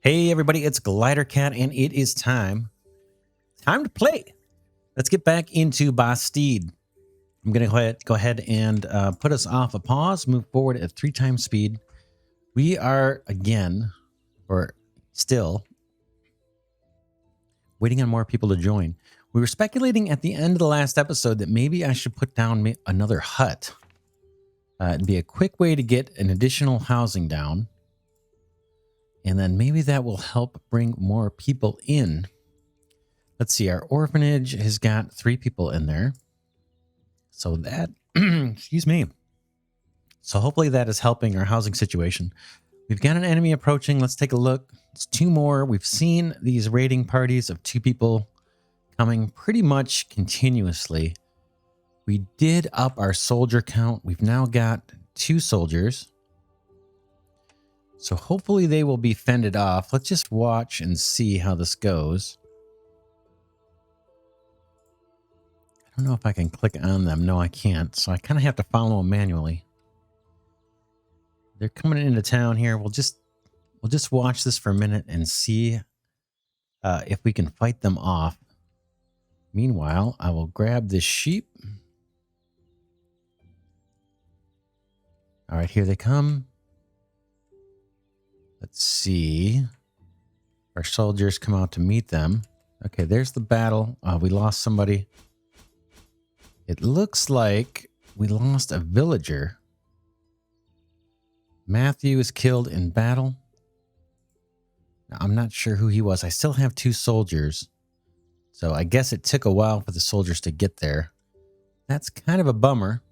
Hey everybody, it's Glidercat and it is time to play. Let's get back into Bastide. I'm going to go ahead and put us off a pause, move forward at 3 times speed. We are again, or still, waiting on more people to join. We were speculating at the end of the last episode that maybe I should put down another hut. It'd be a quick way to get an additional housing down. And then maybe that will help bring more people in. Let's see, our orphanage has got 3 people in there. So that, excuse me. So hopefully that is helping our housing situation. We've got an enemy approaching. Let's take a look. It's 2 more. We've seen these raiding parties of 2 people coming pretty much continuously. We did up our soldier count. We've now got 2 soldiers. So hopefully they will be fended off. Let's just watch and see how this goes. I don't know if I can click on them. No, I can't. So I kind of have to follow them manually. They're coming into town here. We'll just watch this for a minute and see if we can fight them off. Meanwhile, I will grab this sheep. All right, here they come. Let's see. Our soldiers come out to meet them. Okay, there's the battle. We lost somebody. It looks like we lost a villager. Matthew is killed in battle. Now, I'm not sure who he was. I still have 2 soldiers. So I guess it took a while for the soldiers to get there. That's kind of a bummer.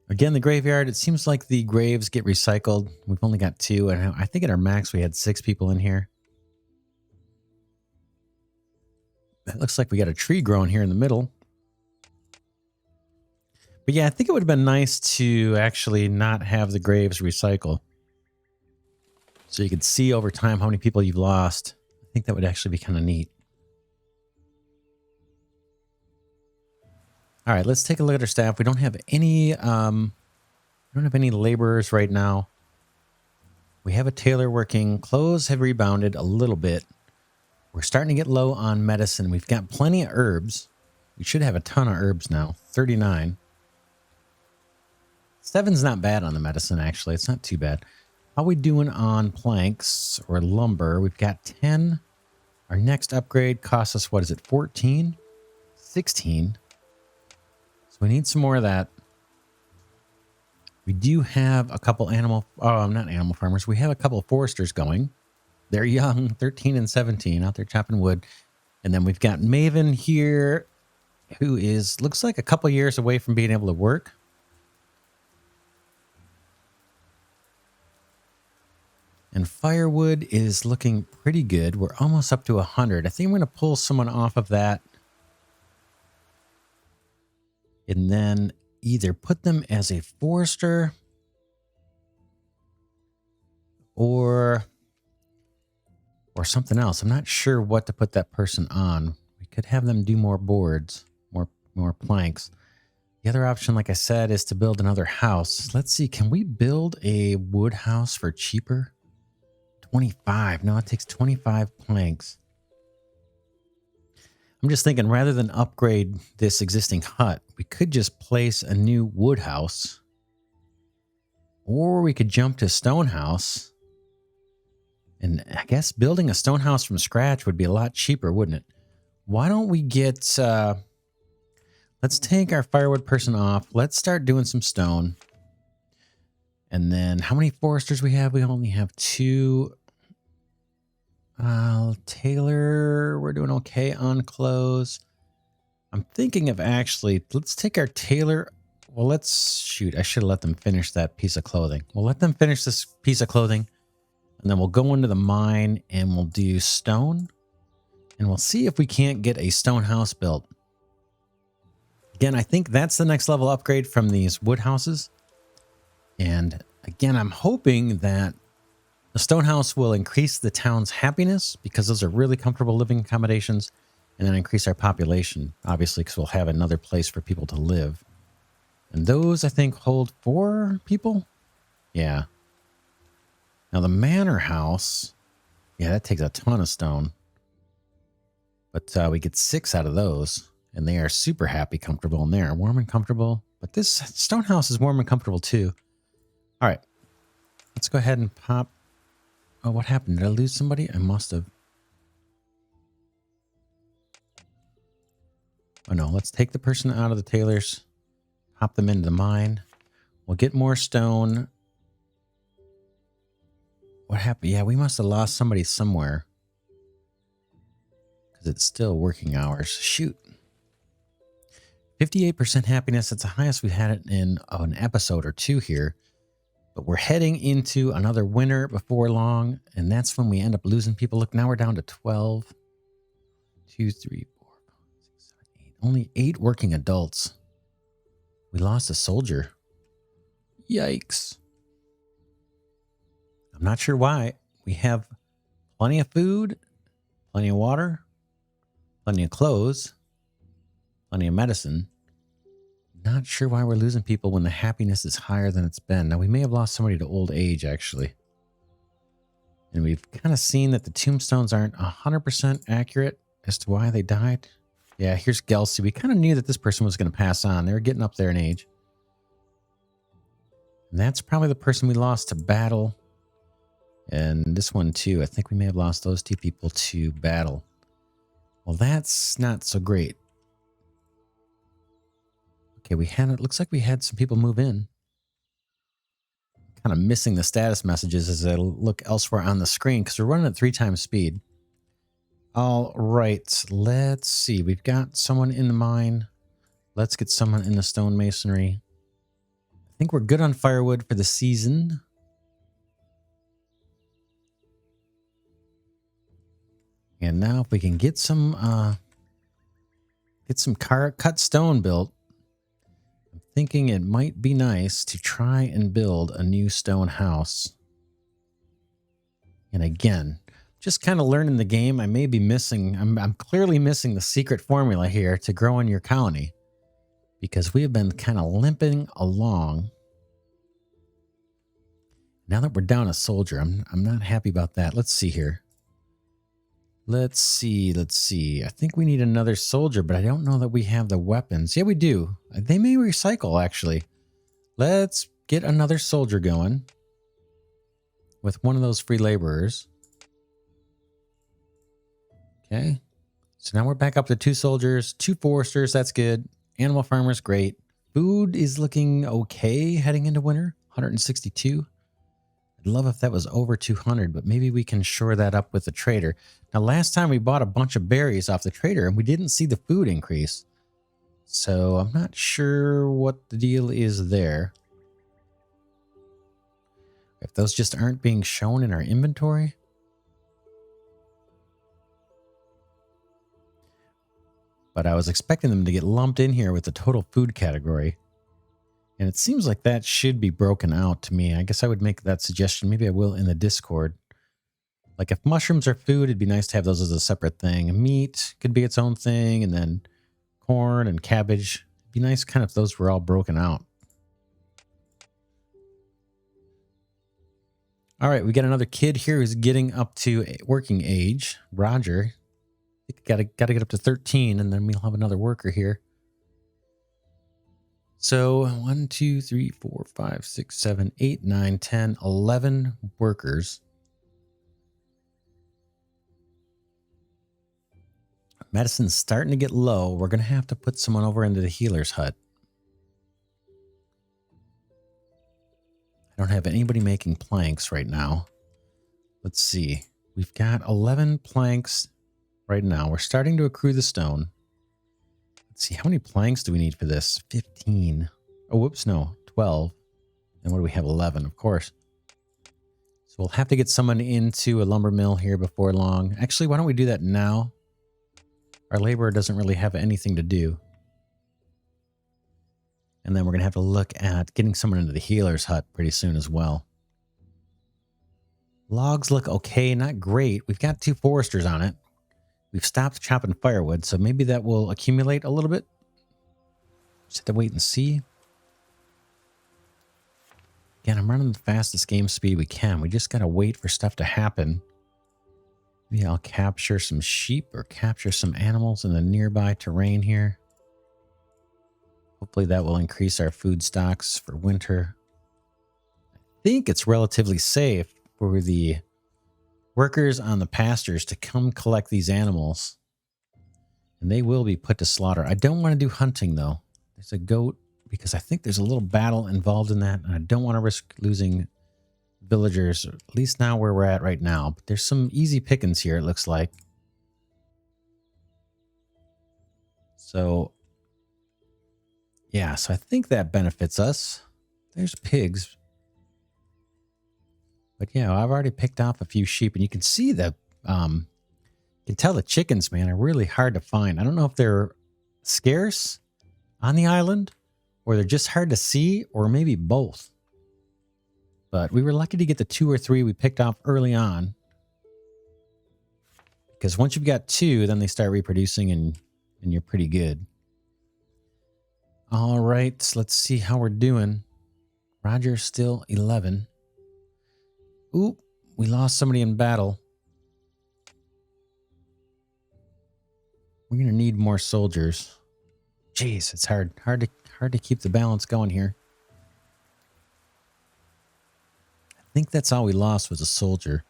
Again, the graveyard, it seems like the graves get recycled. We've only got 2, and I think at our max we had 6 people in here. It looks like we got a tree growing here in the middle. But yeah, I think it would have been nice to actually not have the graves recycle. So you could see over time how many people you've lost. I think that would actually be kind of neat. All right, let's take a look at our staff. We don't have any laborers right now. We have a tailor working. Clothes have rebounded a little bit. We're starting to get low on medicine. We've got plenty of herbs. We should have a ton of herbs now. 39. 7's not bad on the medicine, actually. It's not too bad. How are we doing on planks or lumber? We've got 10. Our next upgrade costs us, what is it, 14? 16. So we need some more of that. We do have a couple not animal farmers. We have a couple of foresters going. They're young, 13 and 17, out there chopping wood. And then we've got Maven here, who looks like a couple years away from being able to work. And firewood is looking pretty good. We're almost up to 100. I think I'm going to pull someone off of that. And then either put them as a forester or something else. I'm not sure what to put that person on. We could have them do more boards, more planks. The other option, like I said, is to build another house. Let's see, can we build a wood house for cheaper? 25. No, it takes 25 planks. I'm just thinking, rather than upgrade this existing hut, we could just place a new wood house. Or we could jump to stone house. And I guess building a stone house from scratch would be a lot cheaper, wouldn't it? Why don't we get... let's take our firewood person off. Let's start doing some stone. And then how many foresters we have? We only have 2. Tailor, we're doing okay on clothes. I'm thinking of actually, let's take our tailor. Well, I should have let them finish that piece of clothing. We'll let them finish this piece of clothing. And then we'll go into the mine and we'll do stone. And we'll see if we can't get a stone house built. Again, I think that's the next level upgrade from these wood houses. And again, I'm hoping that the stone house will increase the town's happiness because those are really comfortable living accommodations, and then increase our population, obviously, because we'll have another place for people to live. And those, I think, hold 4 people. Yeah. Now the manor house, yeah, that takes a ton of stone. But we get 6 out of those, and they are super happy, comfortable in there. Warm and comfortable. But this stone house is warm and comfortable too. All right. Let's go ahead and pop. Oh, what happened? Did I lose somebody? I must have. Oh, no. Let's take the person out of the tailors. Pop them into the mine. We'll get more stone. What happened? Yeah, we must have lost somebody somewhere. Because it's still working hours. Shoot. 58% happiness. That's the highest we've had it in an episode or two here. But we're heading into another winter before long. And that's when we end up losing people. Look, now we're down to 12. 2, 3, 4, 5, 6, 7, 8. Only 8 working adults. We lost a soldier. Yikes. I'm not sure why. We have plenty of food, plenty of water, plenty of clothes, plenty of medicine. Not sure why we're losing people when the happiness is higher than it's been. Now, we may have lost somebody to old age, actually. And we've kind of seen that the tombstones aren't 100% accurate as to why they died. Yeah, here's Gelsey. We kind of knew that this person was going to pass on. They were getting up there in age. And that's probably the person we lost to battle. And this one, too. I think we may have lost those 2 people to battle. Well, that's not so great. Okay, it looks like we had some people move in. Kind of missing the status messages as I look elsewhere on the screen because we're running at 3 times speed. All right, let's see. We've got someone in the mine. Let's get someone in the stonemasonry. I think we're good on firewood for the season. And now if we can get some cut stone built, I'm thinking it might be nice to try and build a new stone house. And again, just kind of learning the game. I may be missing, I'm clearly missing the secret formula here to growing your colony because we have been kind of limping along. Now that we're down a soldier, I'm not happy about that. Let's see here. Let's see. I think we need another soldier, but I don't know that we have the weapons. Yeah, we do. They may recycle, actually. Let's get another soldier going with one of those free laborers. Okay. So now we're back up to 2 soldiers, 2 foresters. That's good. Animal farmers, great. Food is looking okay heading into winter. 162. I'd love if that was over 200, but maybe we can shore that up with the trader. Now, last time we bought a bunch of berries off the trader and we didn't see the food increase. So I'm not sure what the deal is there. If those just aren't being shown in our inventory. But I was expecting them to get lumped in here with the total food category. And it seems like that should be broken out to me. I guess I would make that suggestion. Maybe I will in the Discord. Like if mushrooms are food, it'd be nice to have those as a separate thing. Meat could be its own thing. And then corn and cabbage. It'd be nice kind of if those were all broken out. All right, we got another kid here who's getting up to working age. Roger. Gotta get up to 13 and then we'll have another worker here. So 1, 2, 3, 4, 5, 6, 7, 8, 9, 10, 11 workers. Medicine's starting to get low. We're going to have to put someone over into the healer's hut. I don't have anybody making planks right now. Let's see. We've got 11 planks right now. We're starting to accrue the stone. Let's see. How many planks do we need for this? 15. Oh, whoops. No, 12. And what do we have? 11, of course. So we'll have to get someone into a lumber mill here before long. Actually, why don't we do that now? Our laborer doesn't really have anything to do. And then we're going to have to look at getting someone into the healer's hut pretty soon as well. Logs look okay, not great. We've got 2 foresters on it. We've stopped chopping firewood, so maybe that will accumulate a little bit. Just have to wait and see. Again, I'm running the fastest game speed we can. We just got to wait for stuff to happen. Maybe I'll capture some sheep or capture some animals in the nearby terrain here. Hopefully that will increase our food stocks for winter. I think it's relatively safe for the workers on the pastures to come collect these animals. And they will be put to slaughter. I don't want to do hunting, though. There's a goat, because I think there's a little battle involved in that. And I don't want to risk losing villagers, at least now where we're at right now. But there's some easy pickings here, it looks like. So, yeah, so I think that benefits us. There's pigs. But yeah, I've already picked off a few sheep, and you can see that, you can tell the chickens, man, are really hard to find. I don't know if they're scarce on the island, or they're just hard to see, or maybe both. But we were lucky to get the 2 or 3 we picked off early on. Because once you've got 2, then they start reproducing and you're pretty good. All right, so let's see how we're doing. Roger's still 11. Oop, we lost somebody in battle. We're going to need more soldiers. Jeez, it's hard to keep the balance going here. I think that's all we lost was a soldier.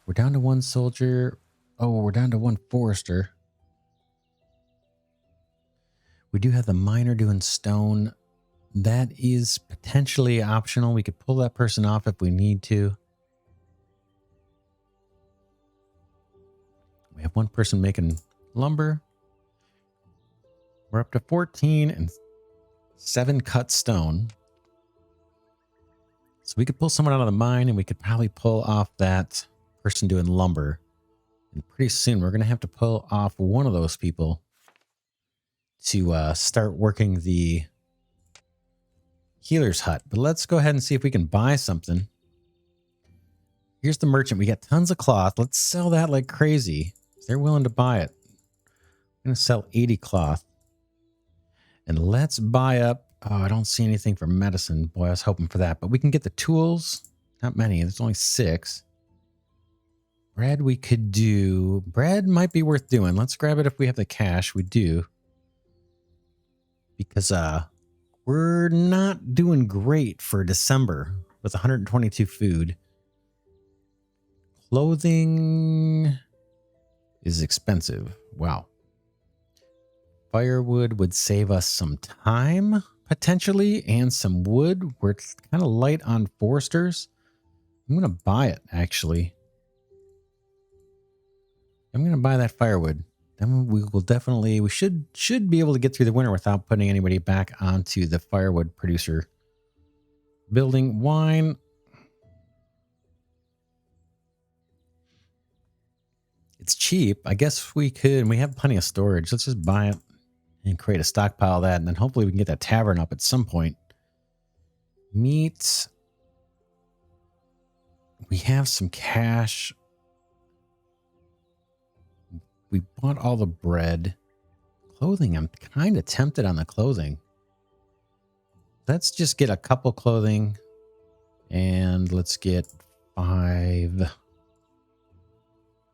We're down to 1 soldier. Oh, we're down to 1 forester. We do have the miner doing stone. That is potentially optional. We could pull that person off if we need to. We have 1 person making lumber. We're up to 14 and 7 cut stone. So we could pull someone out of the mine, and we could probably pull off that person doing lumber. And pretty soon we're going to have to pull off one of those people to start working the healer's hut. But let's go ahead and see if we can buy something. Here's the merchant. We got tons of cloth. Let's sell that like crazy. They're willing to buy it. I'm going to sell 80 cloth. And let's buy up. Oh, I don't see anything for medicine. Boy, I was hoping for that. But we can get the tools. Not many. There's only 6. Bread we could do. Bread might be worth doing. Let's grab it if we have the cash. We do. Because we're not doing great for December with 122 food. Clothing is expensive. Wow. Firewood would save us some time, potentially, and some wood. We're kind of light on foresters. I'm going to buy it, actually. I'm going to buy that firewood. Then we will definitely, we should be able to get through the winter without putting anybody back onto the firewood producer. Building wine. It's cheap. I guess we could, and we have plenty of storage. Let's just buy it and create a stockpile of that, and then hopefully we can get that tavern up at some point. Meat. We have some cash. We bought all the bread. Clothing, I'm kind of tempted on the clothing. Let's just get a couple clothing, and let's get 5,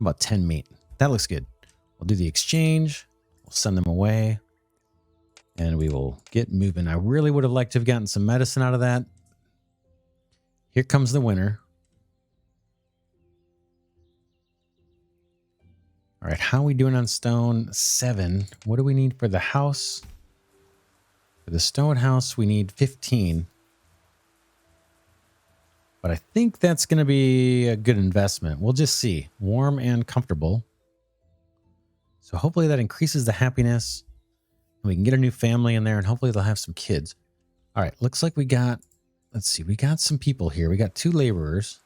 about 10 meat. That looks good. We'll do the exchange. We'll send them away, and we will get moving. I really would have liked to have gotten some medicine out of that. Here comes the winter. All right, how are we doing on stone? 7. What do we need for the house? For the stone house, we need 15. But I think that's going to be a good investment. We'll just see. Warm and comfortable. So hopefully that increases the happiness. And we can get a new family in there, and hopefully they'll have some kids. All right, looks like we got, let's see, we got some people here. We got 2 laborers.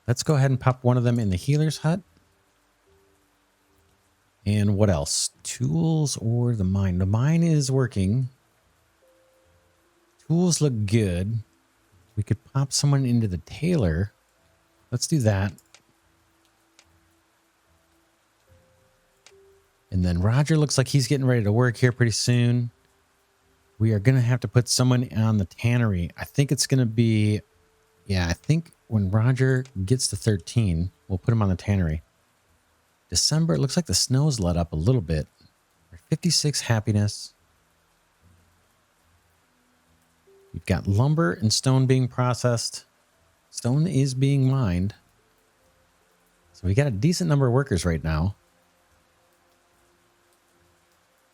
Let's go ahead and pop one of them in the healer's hut. And what else? Tools or the mine? The mine is working. Tools look good. We could pop someone into the tailor. Let's do that. And then Roger looks like he's getting ready to work here pretty soon. We are going to have to put someone on the tannery. I think it's going to be, yeah, I think when Roger gets to 13, we'll put him on the tannery. December, it looks like the snow's let up a little bit. 56 happiness. We've got lumber and stone being processed. Stone is being mined. So we got a decent number of workers right now.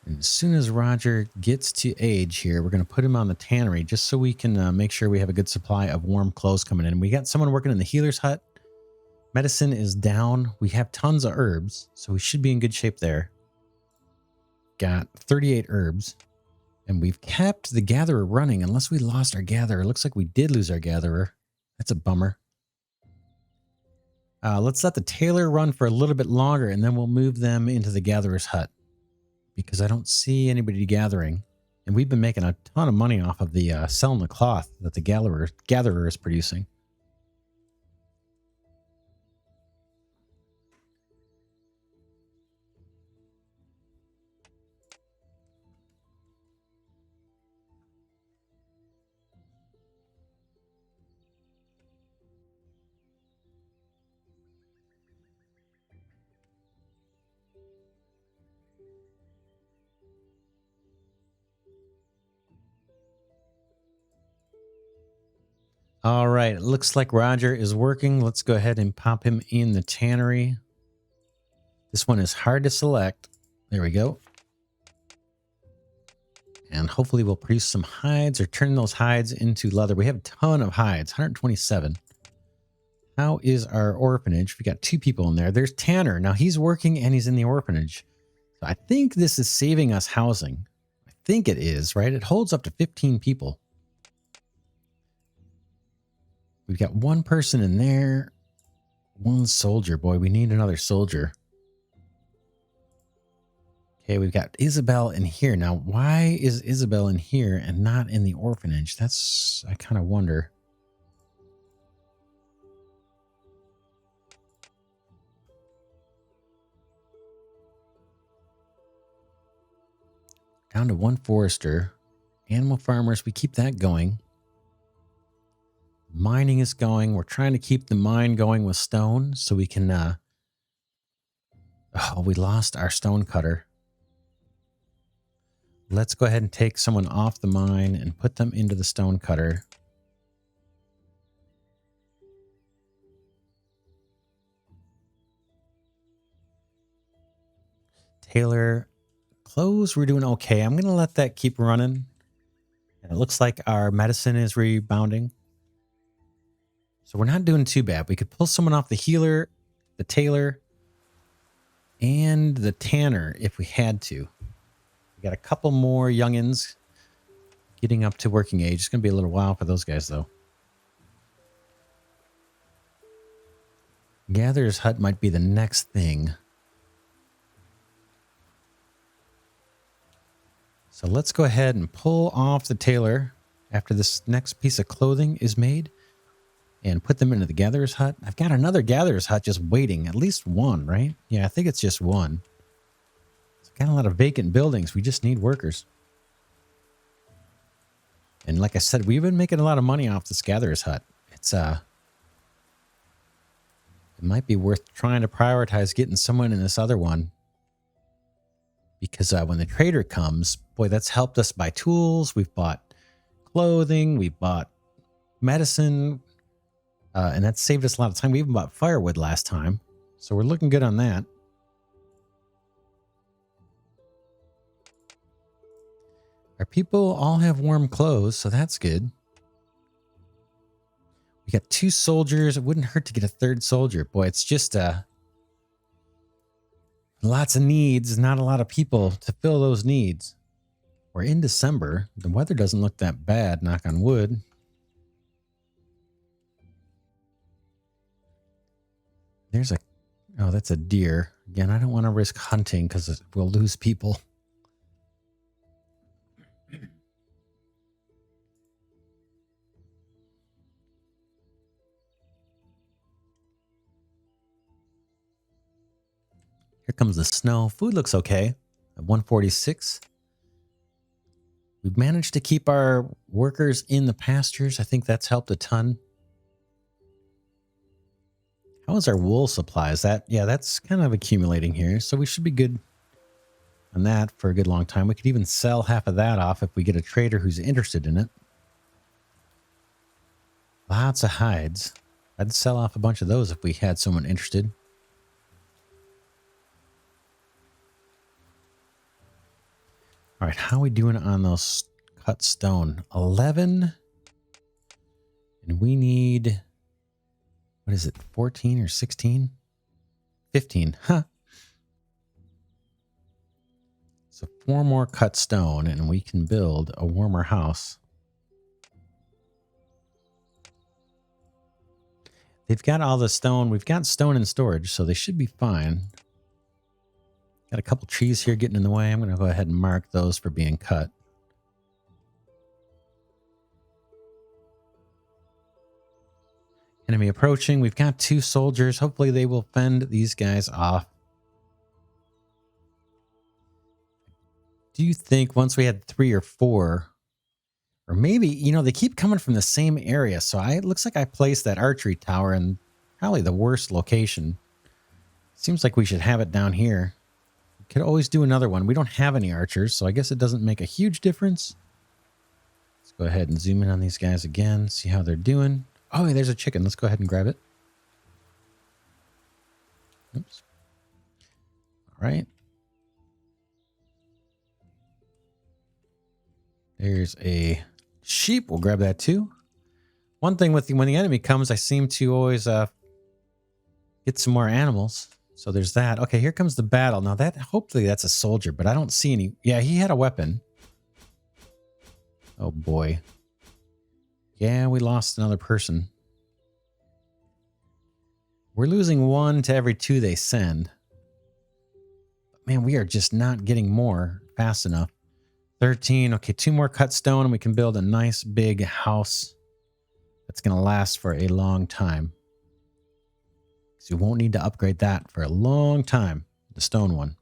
And as soon as Roger gets to age here, we're going to put him on the tannery just so we can make sure we have a good supply of warm clothes coming in. We got someone working in the healer's hut. Medicine is down. We have tons of herbs, so we should be in good shape there. Got 38 herbs. And we've kept the gatherer running unless we lost our gatherer. It looks like we did lose our gatherer. That's a bummer. Let's let the tailor run for a little bit longer, and then we'll move them into the gatherer's hut. Because I don't see anybody gathering. And we've been making a ton of money off of the selling the cloth that the gatherer is producing. All right, it looks like Roger is working. Let's go ahead and pop him in the tannery. This one is hard to select. There we go. And hopefully we'll produce some hides or turn those hides into leather. We have a ton of hides, 127. How is our orphanage? We got 2 people in there. There's Tanner. Now he's working and he's in the orphanage. So I think this is saving us housing. I think it is, right? It holds up to 15 people. We've got 1 person in there. 1 soldier. Boy, we need another soldier. Okay, we've got Isabel in here. Now, why is Isabel in here and not in the orphanage? That's, I kind of wonder. Down to 1 forester. Animal farmers, we keep that going. Mining is going. We're trying to keep the mine going with stone so we can... oh, we lost our stone cutter. Let's go ahead and take someone off the mine and put them into the stone cutter. Taylor, clothes, we're doing okay. I'm going to let that keep running. And it looks like our medicine is rebounding. So we're not doing too bad. We could pull someone off the healer, the tailor, and the tanner if we had to. We got a couple more youngins getting up to working age. It's going to be a little while for those guys, though. Gatherer's hut might be the next thing. So let's go ahead and pull off the tailor after this next piece of clothing is made and put them into the gatherer's hut. I've got another gatherer's hut just waiting. At least 1, right? Yeah, I think it's just 1. It's got a lot of vacant buildings. We just need workers. And like I said, we've been making a lot of money off this gatherer's hut. It's it might be worth trying to prioritize getting someone in this other one. Because when the trader comes, boy, that's helped us buy tools. We've bought clothing. We've bought medicine. And that saved us a lot of time. We even bought firewood last time. So we're looking good on that. Our people all have warm clothes, so that's good. We got 2 soldiers. It wouldn't hurt to get a 3rd soldier. Boy, it's just lots of needs, not a lot of people to fill those needs. We're in December. The weather doesn't look that bad, knock on wood. There's a... oh, that's a deer. Again, I don't want to risk hunting because we'll lose people. Here comes the snow. Food looks okay at 146. We've managed to keep our workers in the pastures. I think that's helped a ton. How is our wool supply? Is that, yeah, that's kind of accumulating here. So we should be good on that for a good long time. We could even sell half of that off if we get a trader who's interested in it. Lots of hides. I'd sell off a bunch of those if we had someone interested. All right, how are we doing on those cut stone? 11. And we need, what is it, 14 or 16? 15, huh? So 4 more cut stone and we can build a warmer house. They've got all the stone. We've got stone in storage, so they should be fine. Got a couple trees here getting in the way. I'm going to go ahead and mark those for being cut. Enemy approaching. We've got 2 soldiers. Hopefully they will fend these guys off. Do you think once we had 3 or 4, or maybe, you know, they keep coming from the same area. So it looks like I placed that archery tower in probably the worst location. Seems like we should have it down here. We could always do another one. We don't have any archers, so I guess it doesn't make a huge difference. Let's go ahead and zoom in on these guys again, see how they're doing. Oh, there's a chicken. Let's go ahead and grab it. Oops. All right. There's a sheep. We'll grab that too. One thing with when the enemy comes, I seem to always get some more animals. So there's that. Okay, here comes the battle. Now that hopefully that's a soldier, but I don't see any. Yeah, he had a weapon. Oh boy. Yeah, we lost another person. We're losing 1 to every 2 they send. But man, we are just not getting more fast enough. 13. Okay, 2 more cut stone and we can build a nice big house that's going to last for a long time. So we won't need to upgrade that for a long time, the stone one.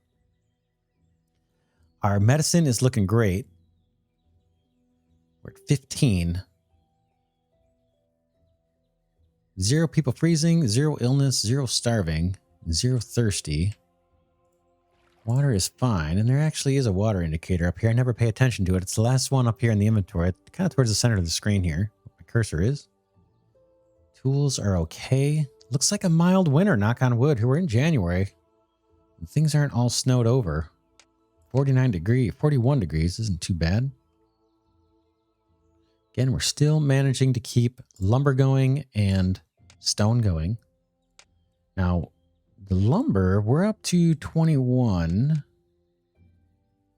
Our medicine is looking great. We're at 15. 0 people freezing, 0 illness, 0 starving, 0 thirsty. Water is fine, and there actually is a water indicator up here. I never pay attention to it. It's the last one up here in the inventory, kind of towards the center of the screen here. My cursor is. Tools are okay. Looks like a mild winter, knock on wood. We're in January. And things aren't all snowed over. 41 degrees isn't too bad. Again, we're still managing to keep lumber going and stone going. Now, the lumber, we're up to 21. I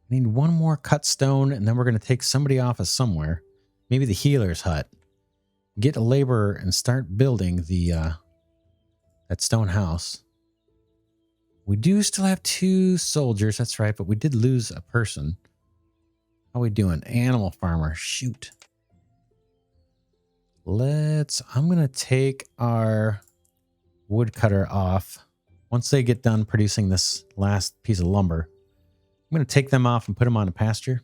need 1 more cut stone, and then we're going to take somebody off of somewhere. Maybe the healer's hut. Get a laborer and start building the that stone house. We do still have 2 soldiers, that's right, but we did lose a person. How are we doing? Animal farmer, shoot. I'm going to take our woodcutter off. Once they get done producing this last piece of lumber, I'm going to take them off and put them on a pasture.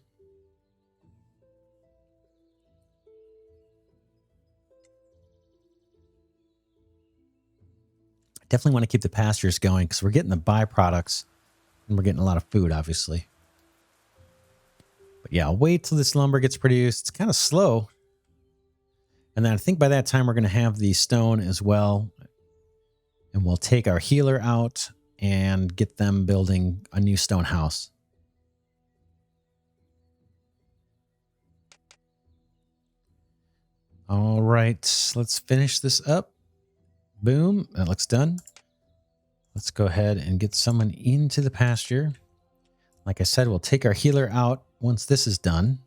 I definitely want to keep the pastures going because we're getting the byproducts and we're getting a lot of food, obviously. But yeah, I'll wait till this lumber gets produced. It's kind of slow. And then I think by that time we're going to have the stone as well. And we'll take our healer out and get them building a new stone house. All right, let's finish this up. Boom, that looks done. Let's go ahead and get someone into the pasture. Like I said, we'll take our healer out once this is done.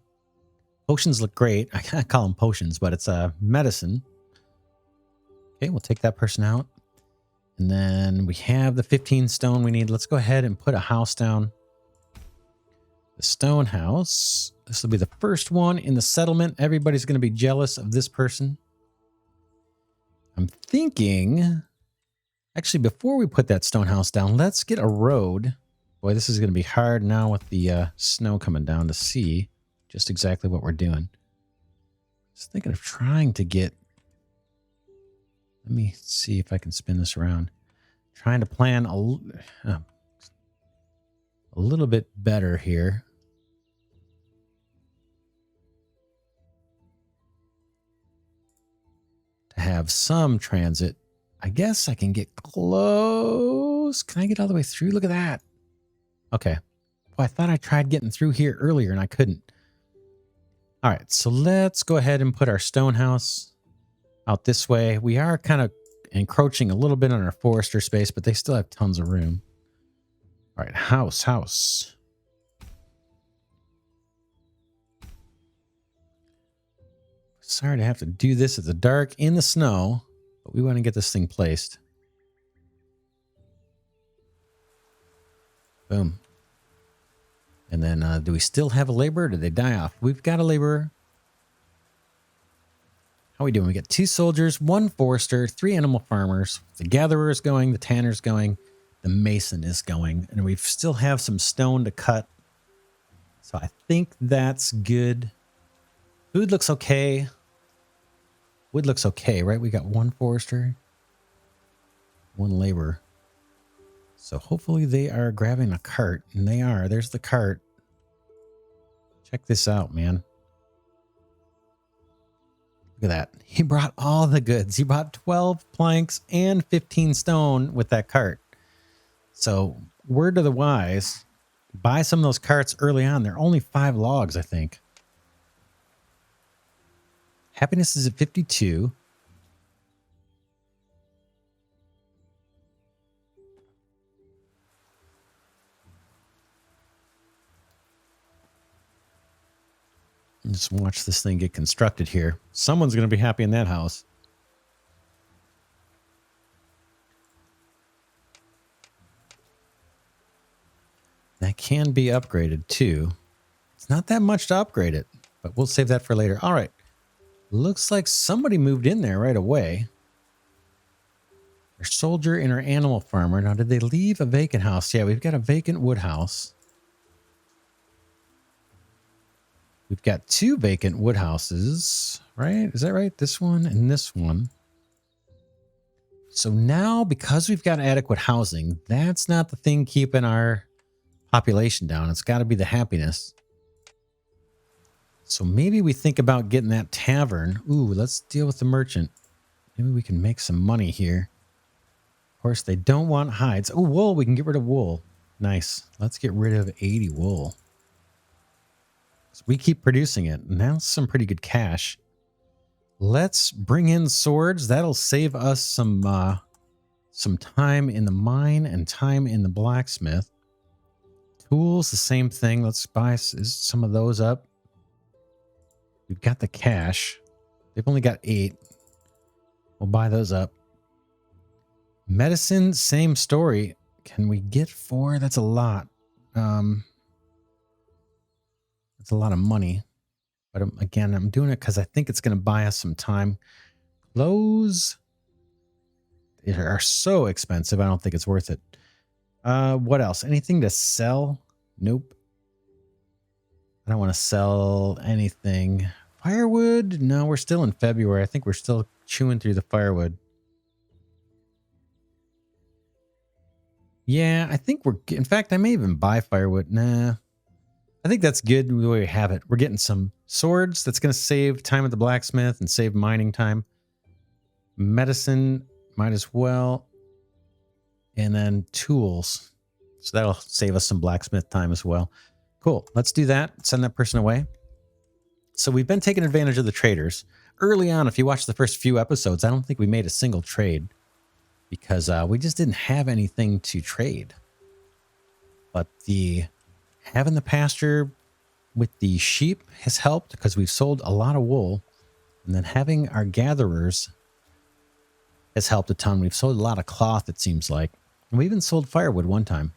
Potions look great. I can't call them potions, but it's a medicine. Okay, we'll take that person out. And then we have the 15 stone we need. Let's go ahead and put a house down. The stone house. This will be the first one in the settlement. Everybody's going to be jealous of this person. I'm thinking, actually, before we put that stone house down, let's get a road. Boy, this is going to be hard now with the snow coming down to see. just exactly what we're doing. Just thinking of trying to get... Let me see if I can spin this around. Trying to plan a little bit better here. To have some transit. I guess I can get close. Can I get all the way through? Look at that. Okay. Well, I thought I tried getting through here earlier and I couldn't. All right, so let's go ahead and put our stone house out this way. We are kind of encroaching a little bit on our forester space, but they still have tons of room. All right, house. Sorry to have to do this at the dark in the snow, but we want to get this thing placed. Boom. And then do we still have a laborer or did they die off? We've got a laborer. How are we doing? We got 2 soldiers, 1 forester, 3 animal farmers. The gatherer is going, the tanner's going, the mason is going, and we still have some stone to cut. So I think that's good. Food looks okay. Wood looks okay, right? We got 1 forester, 1 laborer. So hopefully they are grabbing a cart, and they are. There's the cart. Check this out, man. Look at that. He brought all the goods. He bought 12 planks and 15 stone with that cart. So word to the wise, buy some of those carts early on. They're only 5 logs, I think. Happiness is at 52. Just watch this thing get constructed here. Someone's going to be happy in that house. That can be upgraded too. It's not that much to upgrade it, but we'll save that for later. All right. Looks like somebody moved in there right away. Our soldier and our animal farmer. Now, did they leave a vacant house? Yeah, we've got a vacant wood house. We've got 2 vacant wood houses, right? Is that right? This one and this one. So now, because we've got adequate housing, that's not the thing keeping our population down. It's got to be the happiness. So maybe we think about getting that tavern. Ooh, let's deal with the merchant. Maybe we can make some money here. Of course, they don't want hides. Oh, wool. We can get rid of wool. Nice. Let's get rid of 80 wool. So we keep producing it. And that's some pretty good cash. Let's bring in swords. That'll save us some time in the mine and time in the blacksmith. Tools, the same thing. Let's buy some of those up. We've got the cash. They've only got 8. We'll buy those up. Medicine, same story. Can we get 4? That's a lot. That's a lot of money. But again, I'm doing it because I think it's going to buy us some time. Clothes are so expensive. I don't think it's worth it. What else? Anything to sell? Nope. I don't want to sell anything. Firewood? No, we're still in February. I think we're still chewing through the firewood. Yeah, I think we're... In fact, I may even buy firewood. Nah. I think that's good the way we have it. We're getting some swords. That's going to save time at the blacksmith and save mining time. Medicine, might as well. And then tools. So that'll save us some blacksmith time as well. Cool. Let's do that. Send that person away. So we've been taking advantage of the traders. Early on, if you watch the first few episodes, I don't think we made a single trade because we just didn't have anything to trade. But having the pasture with the sheep has helped because we've sold a lot of wool. And then having our gatherers has helped a ton. We've sold a lot of cloth, it seems like. And we even sold firewood one time.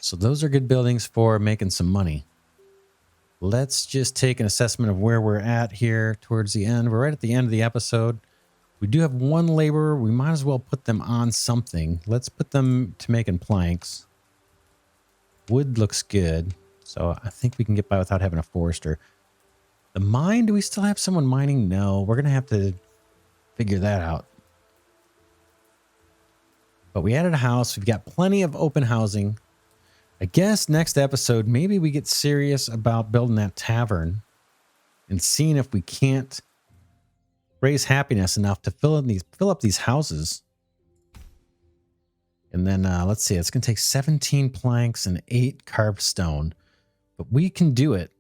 So those are good buildings for making some money. Let's just take an assessment of where we're at here towards the end. We're right at the end of the episode. We do have 1 laborer. We might as well put them on something. Let's put them to making planks. Wood looks good. So I think we can get by without having a forester. The mine, do we still have someone mining? No, we're going to have to figure that out. But we added a house. We've got plenty of open housing. I guess next episode, maybe we get serious about building that tavern and seeing if we can't raise happiness enough to fill up these houses. And then let's see, it's going to take 17 planks and 8 carved stone, but we can do it.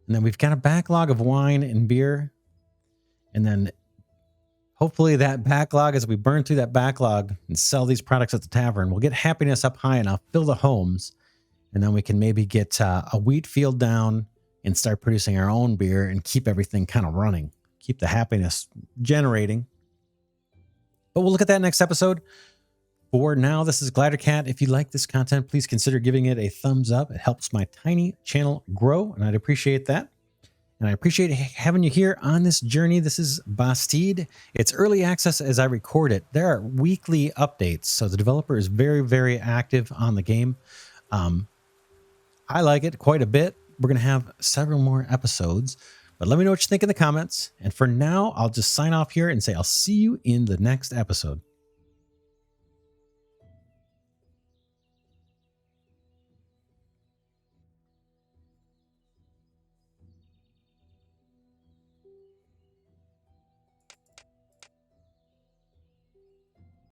And then we've got a backlog of wine and beer. And then hopefully that backlog, as we burn through that backlog and sell these products at the tavern, we'll get happiness up high enough, fill the homes, and then we can maybe get a wheat field down and start producing our own beer and keep everything kind of running, keep the happiness generating. But we'll look at that next episode. For now, this is Glidercat. If you like this content, please consider giving it a thumbs up. It helps my tiny channel grow, and I'd appreciate that. And I appreciate having you here on this journey. This is Bastide. It's early access as I record it. There are weekly updates, so the developer is very, very active on the game. I like it quite a bit. We're going to have several more episodes, but let me know what you think in the comments. And for now, I'll just sign off here and say I'll see you in the next episode.